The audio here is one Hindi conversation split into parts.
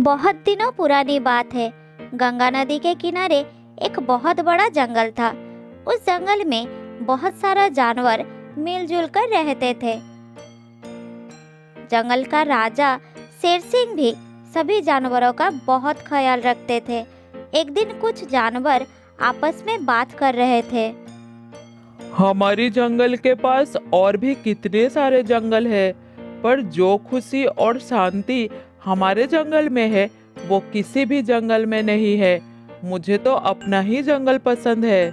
बहुत दिनों पुरानी बात है। गंगा नदी के किनारे एक बहुत बड़ा जंगल था। उस जंगल में बहुत सारा जानवर मिलजुल कर रहते थे। जंगल का राजा शेर सिंह भी सभी जानवरों का बहुत ख्याल रखते थे। एक दिन कुछ जानवर आपस में बात कर रहे थे। हमारी जंगल के पास और भी कितने सारे जंगल है, पर जो खुशी और शांति हमारे जंगल में है वो किसी भी जंगल में नहीं है। मुझे तो अपना ही जंगल पसंद है।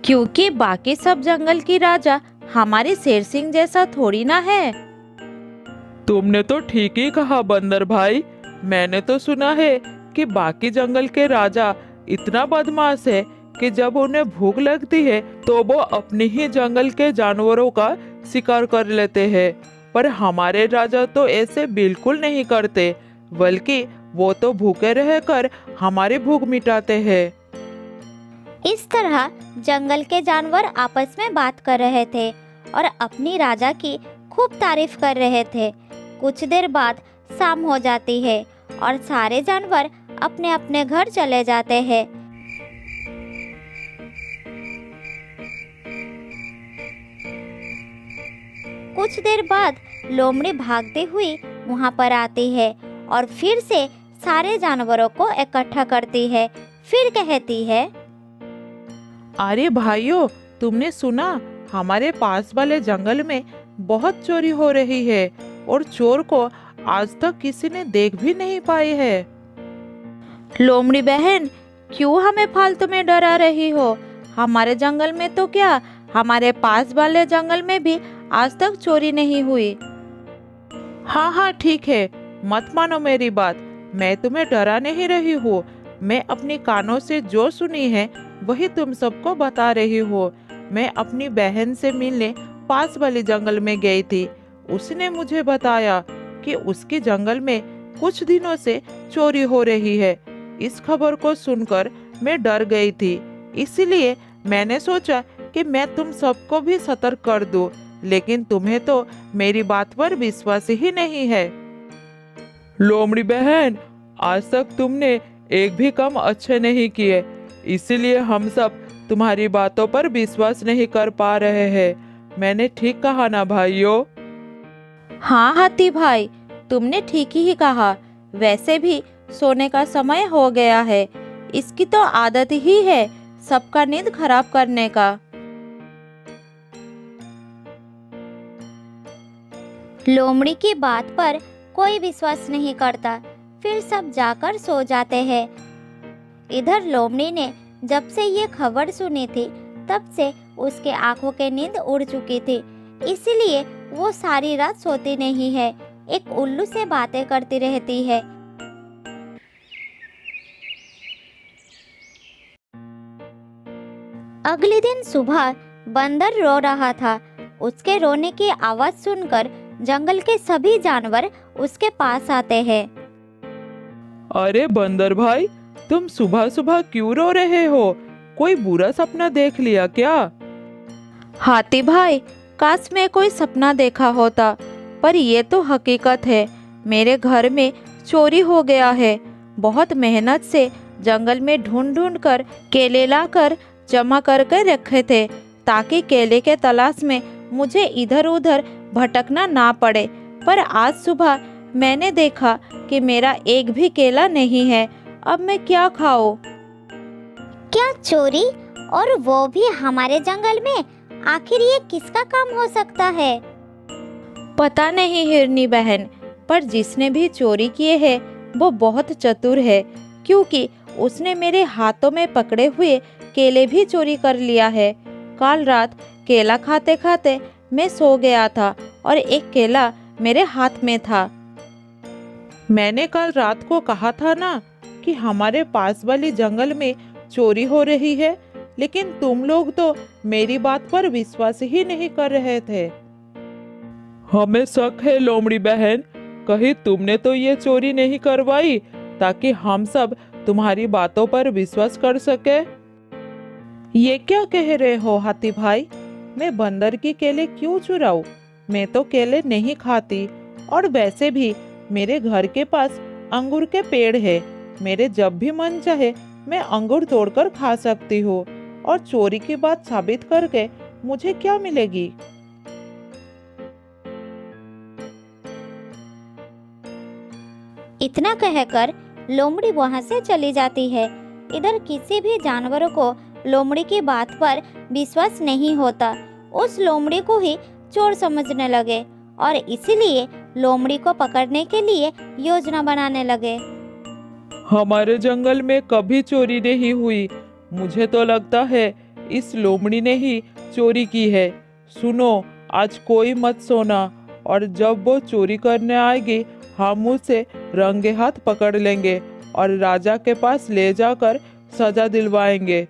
क्योंकि बाकी सब जंगल की राजा हमारे शेर सिंह जैसा थोड़ी ना है। तुमने तो ठीक ही कहा बंदर भाई। मैंने तो सुना है कि बाकी जंगल के राजा इतना बदमाश है कि जब उन्हें भूख लगती है तो वो अपने ही जंगल के जानवरों का शिकार कर लेते हैं। पर हमारे राजा तो ऐसे बिल्कुल नहीं करते, बल्कि वो तो भूखे रहकर हमारी भूख मिटाते हैं। इस तरह जंगल के जानवर आपस में बात कर रहे थे और अपनी राजा की खूब तारीफ कर रहे थे। कुछ देर बाद शाम हो जाती है और सारे जानवर अपने अपने घर चले जाते हैं। कुछ देर बाद लोमड़ी भागती हुई वहां पर आती है और फिर से सारे जानवरों को इकट्ठा करती है। फिर कहती है, अरे भाइयों, तुमने सुना? हमारे पास वाले जंगल में बहुत चोरी हो रही है और चोर को आज तक किसी ने देख भी नहीं पाई है। लोमड़ी बहन, क्यों हमें फालतू में डरा रही हो? हमारे जंगल में तो क्या, हमारे पास वाले जंगल में भी आज तक चोरी नहीं हुई। हाँ हाँ ठीक है, मत मानो मेरी बात। मैं तुम्हें डरा नहीं रही हूँ। मैं अपनी कानों से जो सुनी है वही तुम सबको बता रही हूँ। मैं अपनी बहन से मिलने पास वाले जंगल में गई थी। उसने मुझे बताया कि उसके जंगल में कुछ दिनों से चोरी हो रही है। इस खबर को सुनकर मैं डर गई थी, इसलिए मैंने सोचा कि मैं तुम सबको भी सतर्क कर दूं, लेकिन तुम्हें तो मेरी बात पर विश्वास ही नहीं है। लोमड़ी बहन, आज तक तुमने एक भी काम अच्छे नहीं किए, इसीलिए हम सब तुम्हारी बातों पर विश्वास नहीं कर पा रहे हैं। मैंने ठीक कहा ना भाइयों? हाँ हाथी भाई, तुमने ठीक ही कहा। वैसे भी सोने का समय हो गया है। इसकी तो आदत ही है सबका नींद खराब करने का। लोमड़ी की बात पर कोई विश्वास नहीं करता। फिर सब जाकर सो जाते हैं। इधर लोमड़ी ने जब से ये खबर सुनी थी तब से उसके आंखों की नींद उड़ चुकी थी, इसलिए वो सारी रात सोती नहीं है। एक उल्लू से बातें करती रहती है। अगले दिन सुबह बंदर रो रहा था। उसके रोने की आवाज सुनकर जंगल के सभी जानवर उसके पास आते हैं। अरे बंदर भाई, तुम सुबह सुबह क्यों रो रहे हो? कोई बुरा सपना देख लिया क्या? हाथी भाई, काश मैं कोई सपना देखा होता, पर ये तो हकीकत है। मेरे घर में चोरी हो गया है। बहुत मेहनत से जंगल में ढूंढ ढूंढ कर केले लाकर जमा करके रखे थे, ताकि केले के तलाश में मुझे इधर उधर भटकना ना पड़े। पर आज सुबह मैंने देखा कि मेरा एक भी केला नहीं है। अब मैं क्या खाऊं? क्या चोरी, और वो भी हमारे जंगल में? आखिर ये किसका काम हो सकता है? पता नहीं हिरनी बहन, पर जिसने भी चोरी किए है वो बहुत चतुर है, क्योंकि उसने मेरे हाथों में पकड़े हुए केले भी चोरी कर लिया है। कल रात केला खाते खाते मैं सो गया था और एक केला मेरे हाथ में था। मैंने कल रात को कहा था ना कि हमारे पास वाली जंगल में चोरी हो रही है, लेकिन तुम लोग तो मेरी बात पर विश्वास ही नहीं कर रहे थे। हमें शक है लोमड़ी बहन, कहीं तुमने तो ये चोरी नहीं करवाई ताकि हम सब तुम्हारी बातों पर विश्वास कर सके। ये क्या कह रहे हो हाथी भाई? मैं बंदर की केले क्यों चुराऊं? मैं तो केले नहीं खाती, और वैसे भी मेरे घर के पास अंगूर के पेड़ है। मेरे जब भी मन चाहे मैं अंगूर तोड़कर खा सकती हूँ, और चोरी की बात साबित करके मुझे क्या मिलेगी? इतना कहकर लोमड़ी वहां से चली जाती है। इधर किसी भी जानवरों को लोमड़ी की बात पर विश्वास नहीं होता। उस लोमड़ी को ही चोर समझने लगे और इसीलिए लोमड़ी को पकड़ने के लिए योजना बनाने लगे। हमारे जंगल में कभी चोरी नहीं हुई। मुझे तो लगता है इस लोमड़ी ने ही चोरी की है। सुनो, आज कोई मत सोना, और जब वो चोरी करने आएगी हम उसे रंगे हाथ पकड़ लेंगे और राजा के पास ले जाकर सजा दिलवाएंगे।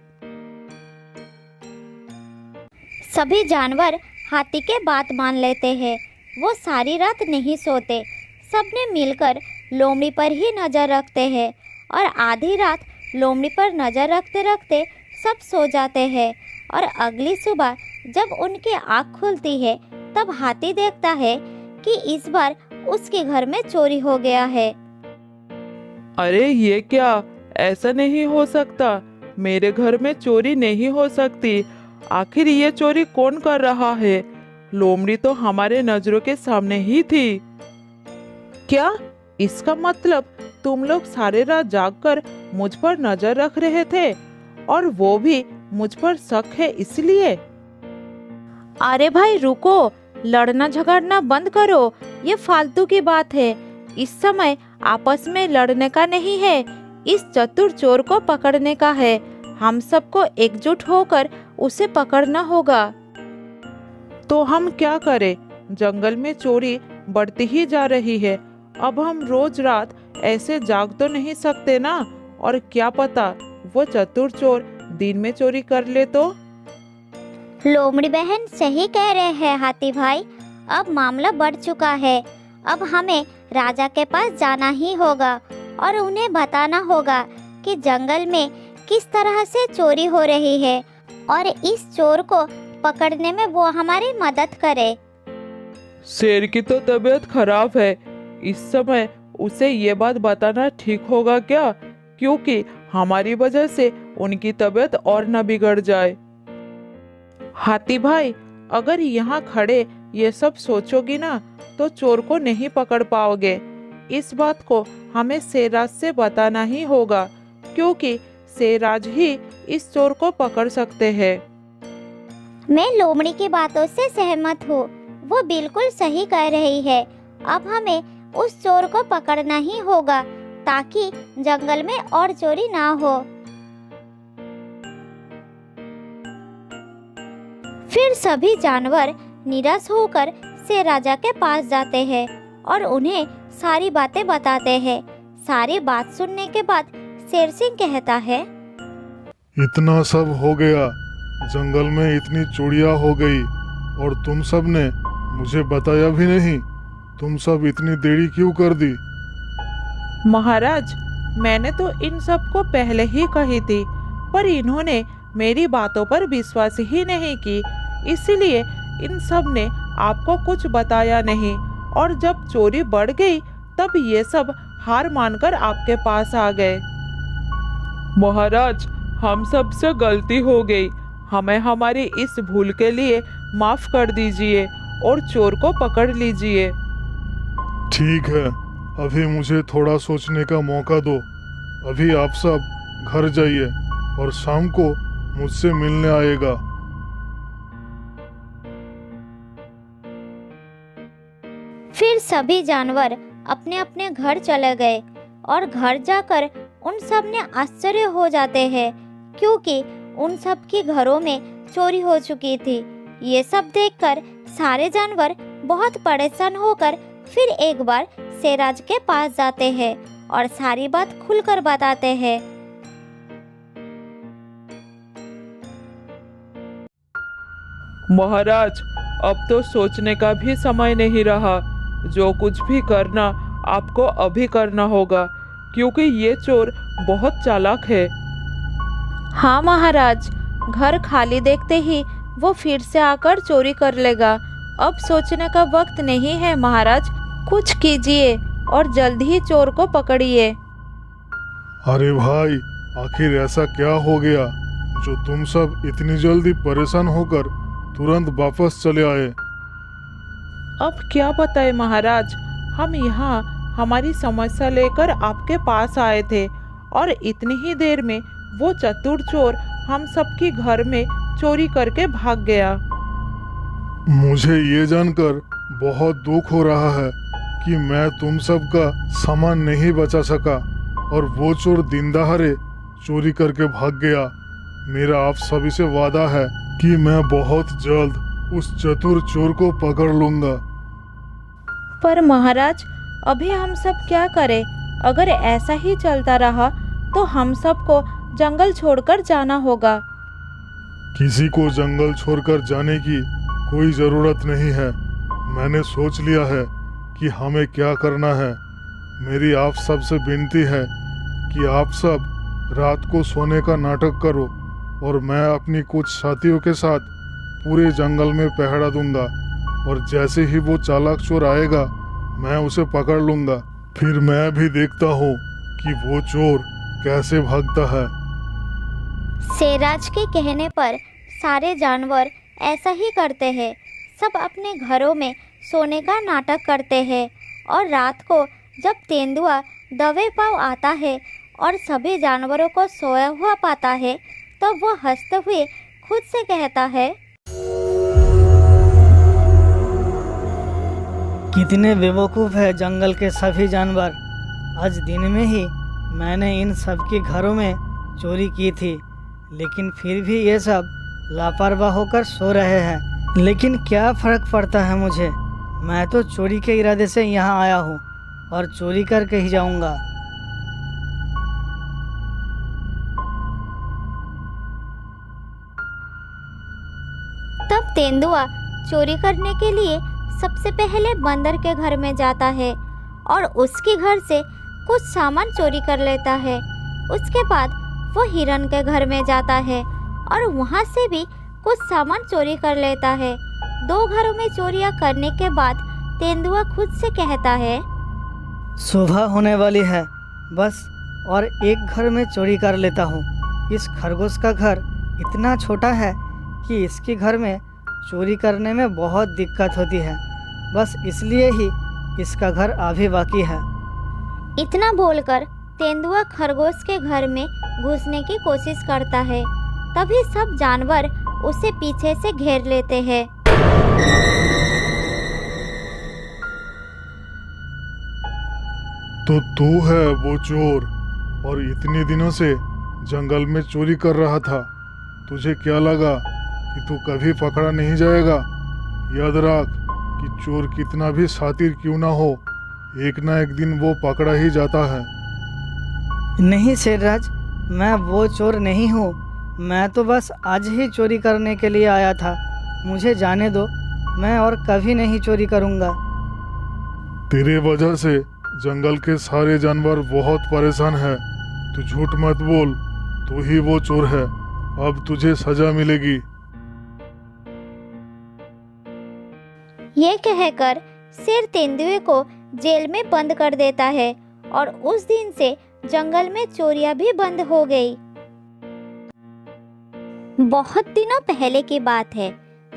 सभी जानवर हाथी के बात मान लेते हैं। वो सारी रात नहीं सोते। सबने मिलकर लोमड़ी पर ही नज़र रखते हैं और आधी रात लोमड़ी पर नज़र रखते रखते सब सो जाते हैं। और अगली सुबह जब उनकी आँख खुलती है तब हाथी देखता है कि इस बार उसके घर में चोरी हो गया है। अरे ये क्या, ऐसा नहीं हो सकता। मेरे घर में चोरी नहीं हो सकती। आखिर ये चोरी कौन कर रहा है? लोमड़ी तो हमारे नजरों के सामने ही थी। क्या इसका मतलब तुम लोग सारे रात जागकर मुझ पर नजर रख रहे थे, और वो भी मुझ पर शक है इसलिए? अरे भाई रुको, लड़ना झगड़ना बंद करो। ये फालतू की बात है। इस समय आपस में लड़ने का नहीं है, इस चतुर चोर को पकड़ने का है। हम सबको एकजुट होकर उसे पकड़ना होगा। तो हम क्या करें? जंगल में चोरी बढ़ती ही जा रही है। अब हम रोज रात ऐसे जाग तो नहीं सकते ना। और क्या पता वो चतुर चोर दिन में चोरी कर ले तो? लोमड़ी बहन सही कह रहे हैं हाथी भाई। अब मामला बढ़ चुका है। अब हमें राजा के पास जाना ही होगा और उन्हें बताना होगा कि जंगल में किस तरह से चोरी हो रही है और इस चोर को पकड़ने में वो हमारी मदद करे। शेर की तो तबीयत खराब है। इस समय उसे ये बात बताना ठीक होगा क्या? क्योंकि हमारी वजह से उनकी तबीयत और न बिगड़ जाए। हाथी भाई, अगर यहाँ खड़े ये सब सोचोगी ना तो चोर को नहीं पकड़ पाओगे। इस बात को हमें शेरराज से बताना ही होगा, क्योंकि शेरराज ही इस चोर को पकड़ सकते हैं। मैं लोमड़ी की बातों से सहमत हूँ। वो बिल्कुल सही कह रही है। अब हमें उस चोर को पकड़ना ही होगा ताकि जंगल में और चोरी ना हो। फिर सभी जानवर निराश होकर शेर राजा के पास जाते हैं और उन्हें सारी बातें बताते हैं। सारी बात सुनने के बाद शेर सिंह कहता है, इतना सब हो गया, जंगल में इतनी चोरियां हो गई और तुम सब ने मुझे बताया भी नहीं। तुम सब इतनी देरी क्यों कर दी? महाराज, मैंने तो इन सब को पहले ही कही थी, पर इन्होंने मेरी बातों पर विश्वास ही नहीं की। इसीलिए इन सब ने आपको कुछ बताया नहीं, और जब चोरी बढ़ गई तब ये सब हार मानकर आपके पास आ गए। महाराज, हम सब से गलती हो गई। हमें हमारी इस भूल के लिए माफ कर दीजिए और चोर को पकड़ लीजिए। ठीक है, अभी मुझे थोड़ा सोचने का मौका दो। अभी आप सब घर जाइए और शाम को मुझसे मिलने आएगा। फिर सभी जानवर अपने अपने घर चले गए और घर जाकर उन सब ने आश्चर्य हो जाते हैं, क्योंकि उन सब के घरों में चोरी हो चुकी थी। ये सब देखकर सारे जानवर बहुत परेशान होकर फिर एक बार शेरराज के पास जाते हैं और सारी बात खुलकर बताते हैं। महाराज, अब तो सोचने का भी समय नहीं रहा। जो कुछ भी करना आपको अभी करना होगा, क्योंकि ये चोर बहुत चालाक है। हाँ महाराज, घर खाली देखते ही वो फिर से आकर चोरी कर लेगा। अब सोचने का वक्त नहीं है महाराज, कुछ कीजिए और जल्द ही चोर को पकड़िए। अरे भाई, आखिर ऐसा क्या हो गया जो तुम सब इतनी जल्दी परेशान होकर तुरंत वापस चले आए? अब क्या बताए महाराज, हम यहाँ हमारी समस्या लेकर आपके पास आए थे और इतनी ही देर में वो चतुर चोर हम सबकी घर में चोरी करके भाग गया। मुझे ये जानकर बहुत दुख हो रहा है कि मैं तुम सब का सामान नहीं बचा सका और वो चोर दिन दहाड़े चोरी करके भाग गया। मेरा आप सभी से वादा है कि मैं बहुत जल्द उस चतुर चोर को पकड़ लूंगा। पर महाराज, अभी हम सब क्या करें? अगर ऐसा ही चलता रहा तो हम सबको जंगल छोड़कर जाना होगा। किसी को जंगल छोड़कर जाने की कोई जरूरत नहीं है। मैंने सोच लिया है कि हमें क्या करना है। मेरी आप सब से विनती है कि आप सब रात को सोने का नाटक करो और मैं अपनी कुछ साथियों के साथ पूरे जंगल में पहरा दूंगा और जैसे ही वो चालाक चोर आएगा मैं उसे पकड़ लूंगा। फिर मैं भी देखता हूँ कि वो चोर कैसे भागता है। शेरराज के कहने पर सारे जानवर ऐसा ही करते हैं। सब अपने घरों में सोने का नाटक करते हैं और रात को जब तेंदुआ दबे पांव आता है और सभी जानवरों को सोया हुआ पाता है तो वो हंसते हुए खुद से कहता है, कितने बेवकूफ़ है जंगल के सभी जानवर। आज दिन में ही मैंने इन सब के घरों में चोरी की थी, लेकिन फिर भी ये सब लापरवाह होकर सो रहे हैं। लेकिन क्या फ़र्क पड़ता है मुझे? मैं तो चोरी के इरादे से यहाँ आया हूँ और चोरी करके ही जाऊँगा। तब तेंदुआ चोरी करने के लिए सबसे पहले बंदर के घर में जाता है और उसके घर से कुछ सामान चोरी कर लेता है। उसके बाद वो हिरन के घर में जाता है और वहाँ से भी कुछ सामान चोरी कर लेता है। 2 घरों में चोरियाँ करने के बाद तेंदुआ खुद से कहता है, सुबह होने वाली है, बस और एक घर में चोरी कर लेता हूँ। इस खरगोश का घर इतना छोटा है कि इसके घर में चोरी करने में बहुत दिक्कत होती है, बस इसलिए ही इसका घर अभी बाकी है। इतना बोलकर तेंदुआ खरगोश के घर में घुसने की कोशिश करता है। तभी सब जानवर उसे पीछे से घेर लेते हैं। तो तू है वो चोर और इतने दिनों से जंगल में चोरी कर रहा था। तुझे क्या लगा कि तू कभी पकड़ा नहीं जाएगा? याद रख कि चोर कितना भी शातिर क्यों ना हो, एक ना एक दिन वो पकड़ा ही जाता है। नहीं शेरराज, मैं वो चोर नहीं हूँ। मैं तो बस आज ही चोरी करने के लिए आया था। मुझे जाने दो, मैं और कभी नहीं चोरी करूँगा। तेरे वजह से जंगल के सारे जानवर बहुत परेशान हैं। तू झूठ मत बोल, तू ही वो चोर है। अब तुझे सजा मिलेगी। ये कहकर शेर तेंदुए को जेल में बंद कर देता है और उस दिन से जंगल में चोरियां भी बंद हो गई। बहुत दिनों पहले की बात है।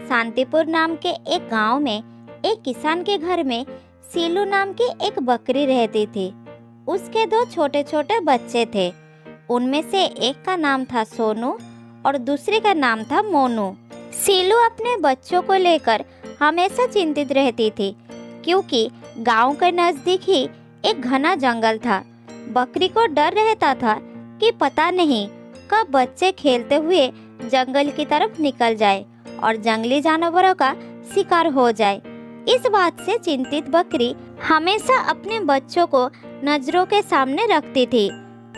शांतिपुर नाम के एक गांव में एक किसान के घर में सीलू नाम की एक बकरी रहती थी। उसके 2 छोटे छोटे बच्चे थे। उनमें से एक का नाम था सोनू और दूसरे का नाम था मोनू। सीलू अपने बच्चों को लेकर हमेशा चिंतित रहती थी क्योंकि गांव के नजदीक ही एक घना जंगल था। बकरी को डर रहता था कि पता नहीं कब बच्चे खेलते हुए जंगल की तरफ निकल जाए और जंगली जानवरों का शिकार हो जाए। इस बात से चिंतित बकरी हमेशा अपने बच्चों को नजरों के सामने रखती थी।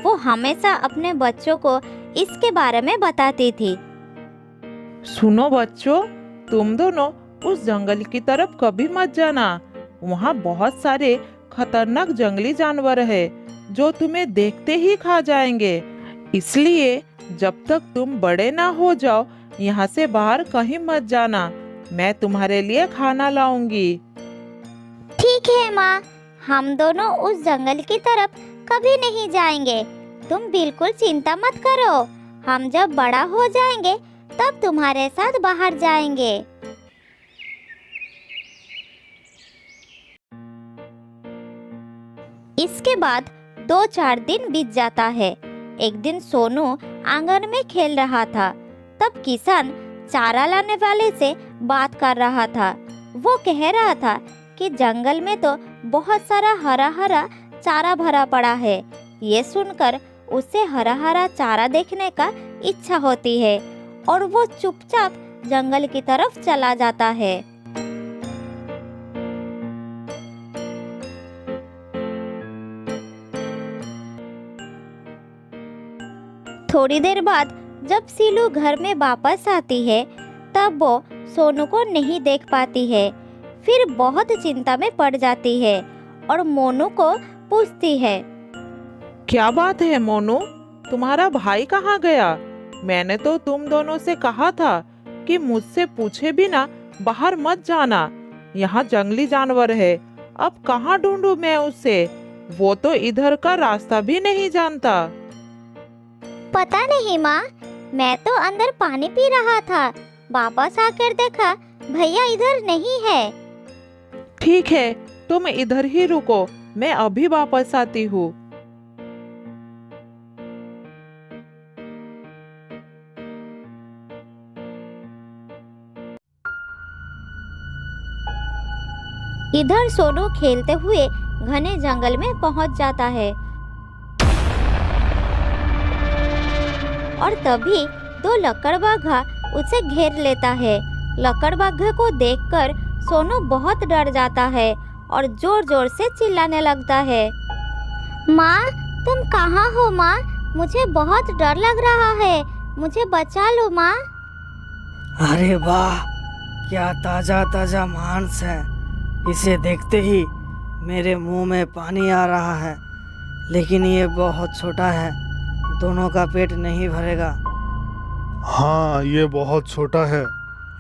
वो हमेशा अपने बच्चों को इसके बारे में बताती थी। सुनो बच्चों, तुम दोनों उस जंगल की तरफ कभी मत जाना। वहाँ बहुत सारे खतरनाक जंगली जानवर है जो तुम्हें देखते ही खा जाएंगे। इसलिए जब तक तुम बड़े ना हो जाओ यहाँ से बाहर कहीं मत जाना। मैं तुम्हारे लिए खाना लाऊंगी। ठीक है माँ, हम दोनों उस जंगल की तरफ कभी नहीं जाएंगे। तुम बिल्कुल चिंता मत करो। हम जब बड़ा हो जाएंगे तब तुम्हारे साथ बाहर जाएंगे। इसके बाद 2-4 दिन बीत जाता है। एक दिन सोनू आंगन में खेल रहा था। तब किसान चारा लाने वाले से बात कर रहा था। वो कह रहा था कि जंगल में तो बहुत सारा हरा हरा चारा भरा पड़ा है। ये सुनकर उसे हरा हरा चारा देखने का इच्छा होती है और वो चुपचाप जंगल की तरफ चला जाता है। थोड़ी देर बाद जब सीलू घर में वापस आती है तब वो सोनू को नहीं देख पाती है। फिर बहुत चिंता में पड़ जाती है और मोनू को पूछती है, क्या बात है मोनू, तुम्हारा भाई कहाँ गया? मैंने तो तुम दोनों से कहा था कि मुझसे पूछे बिना बाहर मत जाना। यहाँ जंगली जानवर है। अब कहाँ ढूंढूं मैं उसे? वो तो इधर का रास्ता भी नहीं जानता। पता नहीं माँ, मैं तो अंदर पानी पी रहा था। वापस आकर देखा भैया इधर नहीं है। ठीक है, तुम इधर ही रुको, मैं अभी वापस आती हूँ। इधर सोनू खेलते हुए घने जंगल में पहुंच जाता है और तभी 2 लकड़बाघा उसे घेर लेता है। लकड़बाघा को देखकर सोनू बहुत डर जाता है और जोर जोर से चिल्लाने लगता है, माँ तुम कहाँ हो माँ? मुझे बहुत डर लग रहा है, मुझे बचा लो माँ। अरे वाह, क्या ताजा ताजा मांस है। इसे देखते ही मेरे मुंह में पानी आ रहा है, लेकिन ये बहुत छोटा है, दोनों का पेट नहीं भरेगा। हाँ, ये बहुत छोटा है।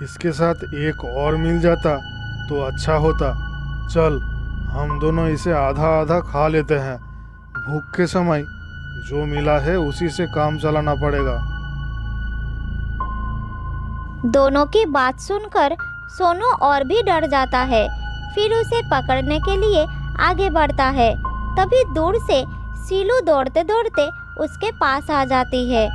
इसके साथ एक और मिल जाता तो अच्छा होता। चल, हम दोनों इसे आधा आधा खा लेते हैं। भूख के समय जो मिला है उसी से काम चलाना पड़ेगा। दोनों की बात सुनकर सोनू और भी डर जाता है। फिर उसे पकड़ने के लिए आगे बढ़ता है। तभी दूर से सीलू दौड़ते दौड़ते उसके पास आ जाती है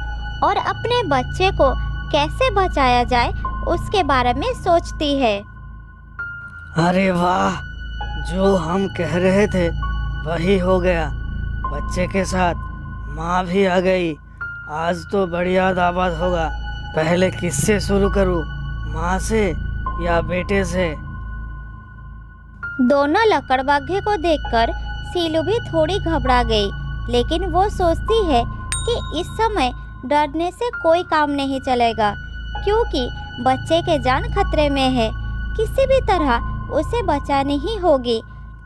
और अपने बच्चे को कैसे बचाया जाए उसके बारे में सोचती है। अरे वाह, जो हम कह रहे थे वही हो गया। बच्चे के साथ माँ भी आ गई। आज तो बढ़िया दावत होगा। पहले किससे शुरू करूँ, माँ से या बेटे से? दोनों लकड़बाघे को देखकर सीलू भी थोड़ी घबरा गई, लेकिन वो सोचती है कि इस समय डरने से कोई काम नहीं चलेगा, क्योंकि बच्चे के जान खतरे में है। किसी भी तरह उसे बचानी ही होगी।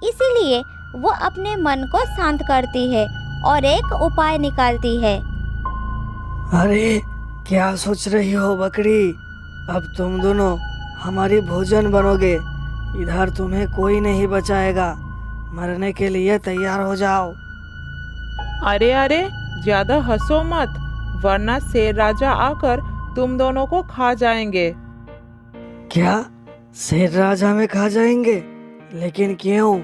इसीलिए वो अपने मन को शांत करती है और एक उपाय निकालती है। अरे क्या सोच रही हो बकरी? अब तुम दोनों हमारी भोजन बनोगे। इधर तुम्हें कोई नहीं बचाएगा। मरने के लिए तैयार हो जाओ। अरे अरे, ज्यादा हंसो मत, वरना शेर राजा आकर तुम दोनों को खा जाएंगे। क्या शेर राजा में खा जाएंगे? लेकिन क्यों?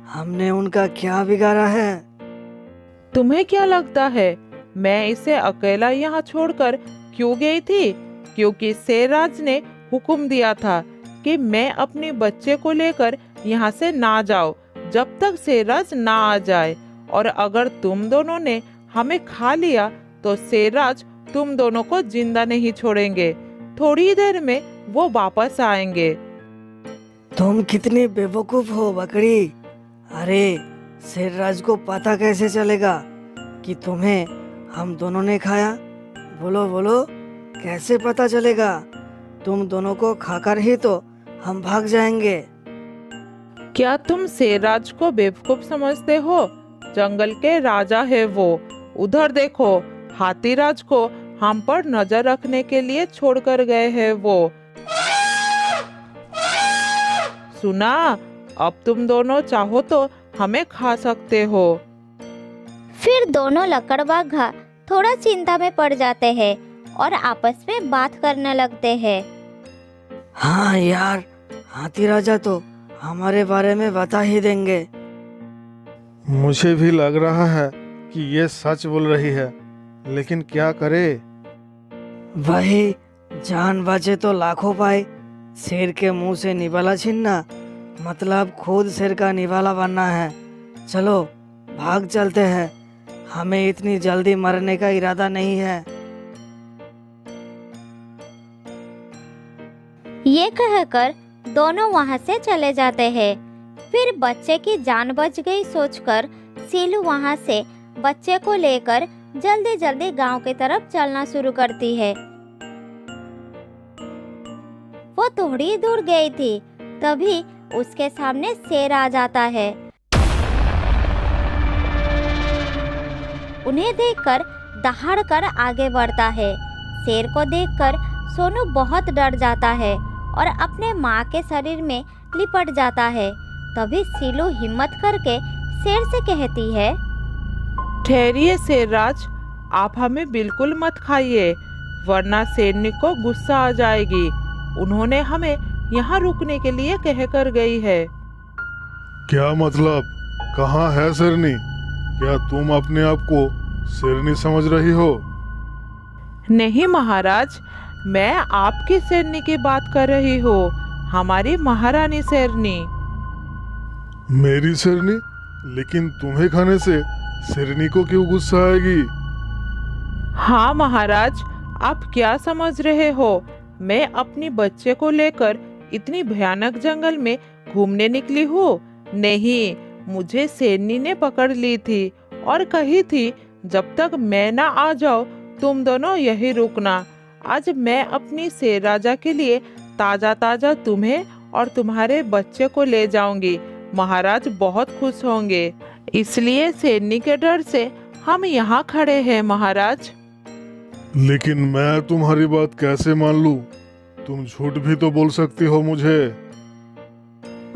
हमने उनका क्या बिगाड़ा है? तुम्हें क्या लगता है मैं इसे अकेला यहाँ छोड़कर क्यों गई थी? क्योंकि शेरराज ने हुक्म दिया था कि मैं अपने बच्चे को लेकर यहाँ से ना जाओ जब तक शेरराज ना आ जाए। और अगर तुम दोनों ने हमें खा लिया तो शेरराज तुम दोनों को जिंदा नहीं छोड़ेंगे। थोड़ी देर में वो वापस आएंगे। तुम कितनी बेवकूफ हो बकरी। अरे शेरराज को पता कैसे चलेगा कि तुम्हें हम दोनों ने खाया? बोलो बोलो, कैसे पता चलेगा? तुम दोनों को खाकर ही तो हम भाग जाएंगे। क्या तुम शेरराज को बेवकूफ समझते हो? जंगल के राजा है वो। उधर देखो, हाथीराज को हम पर नजर रखने के लिए छोड़कर गए हैं वो। सुना? अब तुम दोनों चाहो तो हमें खा सकते हो। फिर दोनों लकड़बग्घा थोड़ा चिंता में पड़ जाते हैं और आपस में बात करने लगते हैं। हाँ यार, हाथी राजा तो हमारे बारे में बता ही देंगे। मुझे भी लग रहा है कि ये सच बोल रही है, लेकिन क्या करे। वही, जान बचे तो लाखों पाए। शेर के मुंह से निवाला छीनना मतलब खुद शेर का निवाला बनना है। चलो भाग चलते हैं, हमें इतनी जल्दी मरने का इरादा नहीं है। ये कहकर दोनों वहां से चले जाते हैं। फिर बच्चे की जान बच गई सोचकर सीलू वहां से बच्चे को लेकर जल्दी जल्दी गांव की तरफ चलना शुरू करती है। वो थोड़ी दूर गई थी, तभी उसके सामने शेर आ जाता है। उन्हें देखकर दहाड़कर आगे बढ़ता है। शेर को देखकर सोनू बहुत डर जाता है और अपने माँ के शरीर में लिपट जाता है। तभी सीलू हिम्मत करके शेर से कहती है, ठहरिए शेरराज, आप हमें बिल्कुल मत खाइए, वरना शेरनी को गुस्सा आ जाएगी। उन्होंने हमें यहाँ रुकने के लिए कहकर गई है। क्या मतलब? कहाँ है शेरनी? क्या तुम अपने आप को शेरनी समझ रही हो? नहीं महाराज, मैं आपकी शेरनी की बात कर रही हूँ, हमारी महारानी शेरनी। मेरी शेरनी? लेकिन तुम्हें खाने से शेरनी को क्यों गुस्सा आएगी? हाँ महाराज, आप क्या समझ रहे हो? मैं अपनी बच्चे को लेकर इतनी भयानक जंगल में घूमने निकली हूँ। नहीं, मुझे शेरनी ने पकड़ ली थी और कही थी जब तक मैं ना आ जाऊँ तुम दोनों यही रुकना। आज मैं अपनी शेर राजा के लिए ताजा ताजा तुम्हें और तुम्हारे बच्चे को ले जाऊंगी। महाराज बहुत खुश होंगे, इसलिए शेरनी के डर से हम यहाँ खड़े हैं महाराज। लेकिन मैं तुम्हारी बात कैसे मान लूं? तुम झूठ भी तो बोल सकती हो मुझे।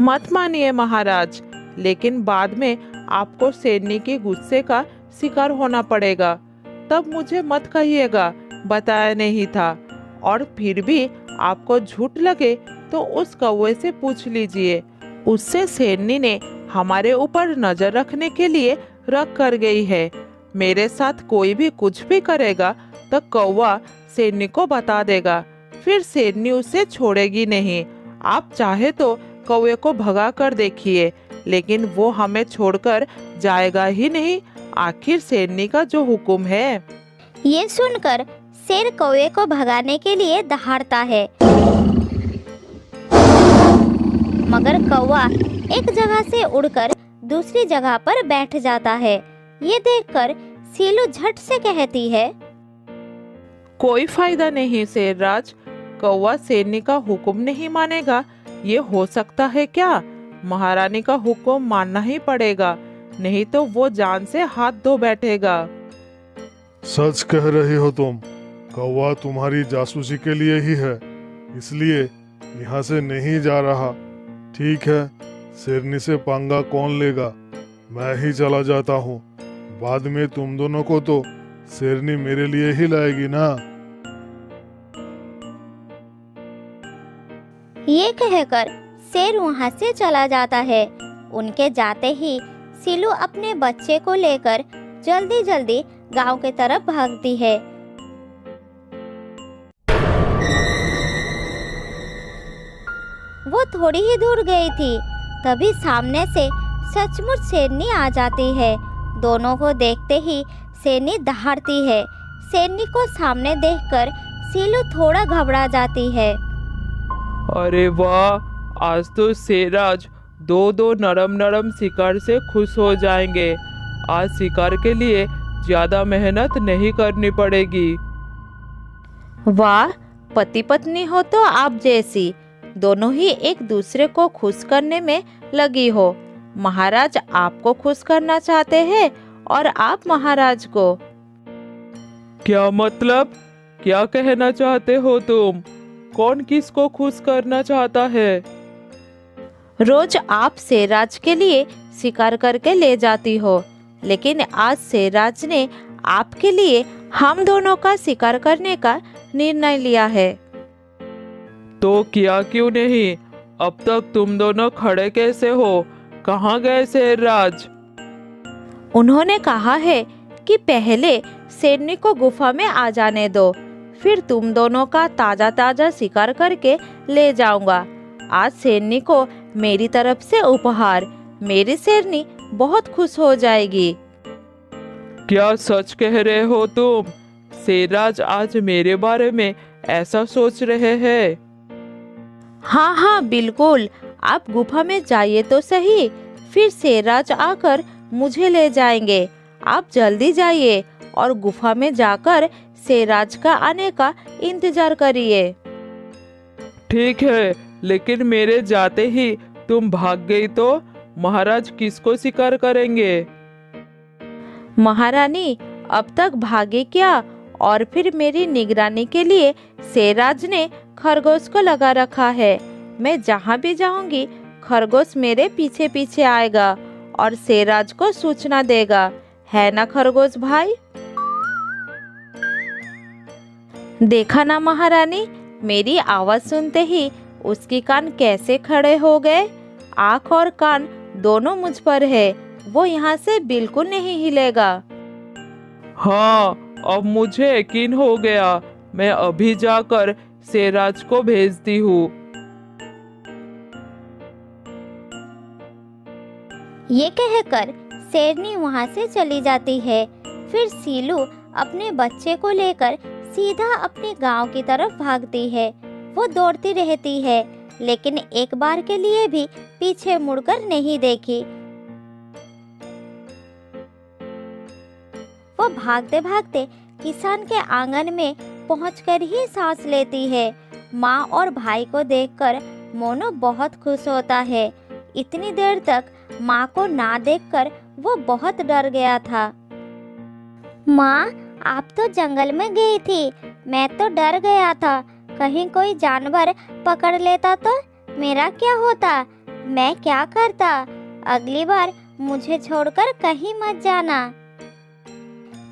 मत मानिए महाराज, लेकिन बाद में आपको शेरनी के गुस्से का शिकार होना पड़ेगा। तब मुझे मत कहिएगा बताया नहीं था। और फिर भी आपको झूठ लगे तो उस कौवे से पूछ लीजिए। उससे शेरनी ने हमारे ऊपर नजर रखने के लिए रख कर गई है। मेरे साथ कोई भी कुछ भी करेगा तो कौवा शेरनी को बता देगा, फिर शेरनी उसे छोड़ेगी नहीं। आप चाहे तो कौवे को भगा कर देखिए, लेकिन वो हमें छोड़कर जाएगा ही नहीं। आखिर शेरनी का जो हुक्म है। ये सुनकर शेर कौवे को भगाने के लिए दहाड़ता है, मगर कौवा एक जगह से उड़कर दूसरी जगह पर बैठ जाता है। ये देखकर सीलू झट से कहती है, कोई फायदा नहीं शेरराज, कौवा शेरनी का हुक्म नहीं मानेगा। ये हो सकता है क्या? महारानी का हुक्म मानना ही पड़ेगा, नहीं तो वो जान से हाथ धो बैठेगा। सच कह रही हो तुम। कौवा तुम्हारी जासूसी के लिए ही है, इसलिए यहाँ से नहीं जा रहा। ठीक है, शेरनी से पंगा कौन लेगा? मैं ही चला जाता हूँ। बाद में तुम दोनों को तो शेरनी मेरे लिए ही लाएगी ना। ये कहकर शेर वहाँ से चला जाता है। उनके जाते ही सीलू अपने बच्चे को लेकर जल्दी जल्दी गांव की तरफ भागती है। वो थोड़ी ही दूर गई थी, तभी सामने से सचमुच शेरनी आ जाती है। दोनों को देखते ही शेरनी दहाड़ती है। शेरनी को सामने देखकर सीलू थोड़ा घबरा जाती है। अरे वाह, आज तो शेरराज दो नरम नरम शिकार से खुश हो जाएंगे। आज शिकार के लिए ज्यादा मेहनत नहीं करनी पड़ेगी। वाह, पति पत्नी हो तो आप जैसी, दोनों ही एक दूसरे को खुश करने में लगी हो। महाराज आपको खुश करना चाहते हैं और आप महाराज को। क्या मतलब? क्या कहना चाहते हो तुम? कौन किसको खुश करना चाहता है? रोज आप शेरराज के लिए शिकार करके ले जाती हो, लेकिन आज शेरराज ने आपके लिए हम दोनों का शिकार करने का निर्णय लिया है। तो किया क्यों नहीं? अब तक तुम दोनों खड़े कैसे हो? कहाँ गए शेरराज? उन्होंने कहा है कि पहले शेरनी को गुफा में आ जाने दो, फिर तुम दोनों का ताजा ताजा शिकार करके ले जाऊंगा। आज शेरनी को मेरी तरफ से उपहार, मेरी शेरनी बहुत खुश हो जाएगी। क्या सच कह रहे हो तुम? शेरराज आज मेरे बारे में ऐसा सोच रहे हैं? हाँ हाँ बिल्कुल, आप गुफा में जाइए तो सही, फिर शेरराज आकर मुझे ले जाएंगे। आप जल्दी जाइए और गुफा में जाकर शेरराज का आने का इंतजार करिए। ठीक है, लेकिन मेरे जाते ही तुम भाग गई तो महाराज किसको शिकार करेंगे? महारानी अब तक भागे क्या? और फिर मेरी निगरानी के लिए शेरराज ने खरगोश को लगा रखा है। मैं जहाँ भी जाऊंगी खरगोश मेरे पीछे पीछे आएगा और शेरराज को सूचना देगा, है ना खरगोश भाई? देखा ना महारानी, मेरी आवाज सुनते ही उसके कान कैसे खड़े हो गए। आँख और कान दोनों मुझ पर है, वो यहाँ से बिल्कुल नहीं हिलेगा। हाँ, अब मुझे यकीन हो गया। मैं अभी जाकर शेरराज को भेजती हूँ। ये कहकर शेरनी वहाँ से चली जाती है। फिर सीलू अपने बच्चे को लेकर सीधा अपने गांव की तरफ भागती है। वो दौड़ती रहती है, लेकिन एक बार के लिए भी पीछे मुड़कर नहीं देखी। वो भागते भागते किसान के आंगन में पहुंचकर ही सांस लेती है। माँ और भाई को देखकर मोनू बहुत खुश होता है। इतनी देर तक माँ को ना देखकर वो बहुत डर गया था। माँ, आप तो जंगल में गई थी, मैं तो डर गया था। कहीं कोई जानवर पकड़ लेता तो मेरा क्या होता? मैं क्या करता? अगली बार मुझे छोड़कर कहीं मत जाना।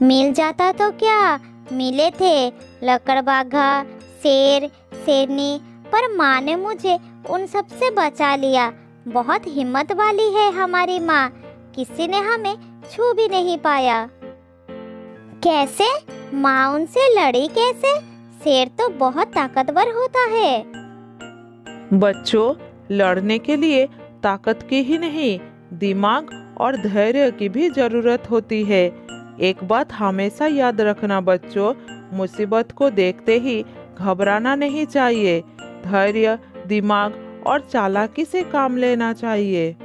मिल जाता तो क्या, मिले थे लकड़बाघा, शेर, शेरनी, पर माँ ने मुझे उन सब से बचा लिया। बहुत हिम्मत वाली है हमारी माँ, किसी ने हमें छू भी नहीं पाया। कैसे? माँ उनसे लड़ी कैसे? शेर तो बहुत ताकतवर होता है। बच्चों, लड़ने के लिए ताकत की ही नहीं, दिमाग और धैर्य की भी जरूरत होती है। एक बात हमेशा याद रखना बच्चों, मुसीबत को देखते ही घबराना नहीं चाहिए। धैर्य, दिमाग और चालाकी से काम लेना चाहिए।